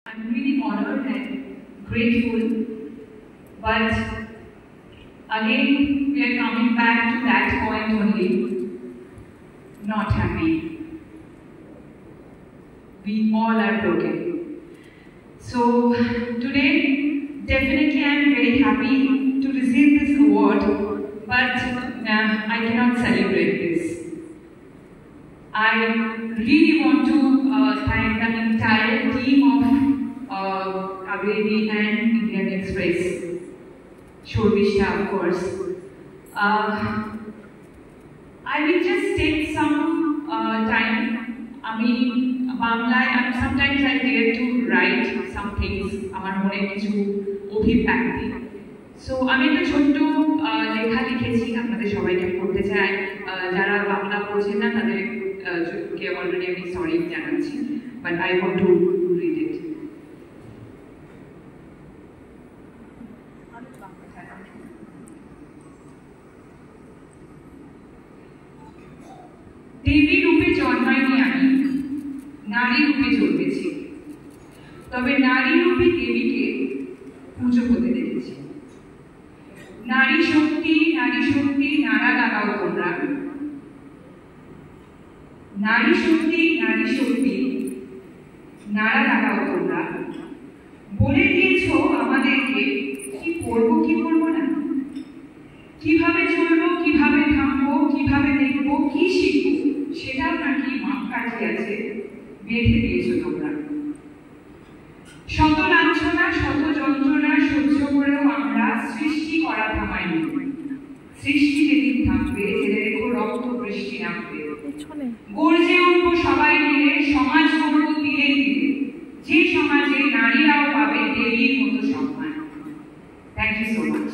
I'm really honored and grateful, but again we are coming back to that point only, not happy. We all are broken. So today, definitely I am very happy to receive this award, but I cannot celebrate this. I really want to thank the entire team of Kaveri and Indian Express, Shorvishta of course. I will just take some time. Banglaয় sometimes I dare to write some things, আমার মনে কিছু অভিব্যক্তি। So আমি একটা ছোট্ট লেখা লিখেছি আপনাদের সবাইকে পড়তে চাই, যারা বাংলা বোঝেন না তাদেরকে অলরেডি আমি সরি জানাচ্ছি, but I want to read it. দেবী রূপে জন্মাইনি আমি, নারী রূপে জন্মেছি, তবে নারী রূপী দেবীকে পুজো হতে দেখেছি। নারী শক্তি নাড়া লাগাও তোমরা, নারী শক্তি নাড়া লাগাও তোমরা। বলে দিয়েছো আমাদেরকে কি করবো কি করবো না, কিভাবে চলবো কিভাবে থামবো কিভাবে দেখবো কি শিখবো, সেটাও নাকি মাপকাঠি আছে, বেঁধে দিয়েছো তোমরা। শত লাঞ্ছনা শত যন্ত্রণা সহ্য করেও আমরা সৃষ্টি করা থামাইনি। সৃষ্টি যেদিন থাকবে জেনে রেখো রক্ত বৃষ্টি নামবে। গর্জে উঠবো সবাই মিলে, সমাজ গড়বো ধীরে ধীরে, যে সমাজে নারীরাও পাবে দেবীর মতো সম্মান। Thank you so much.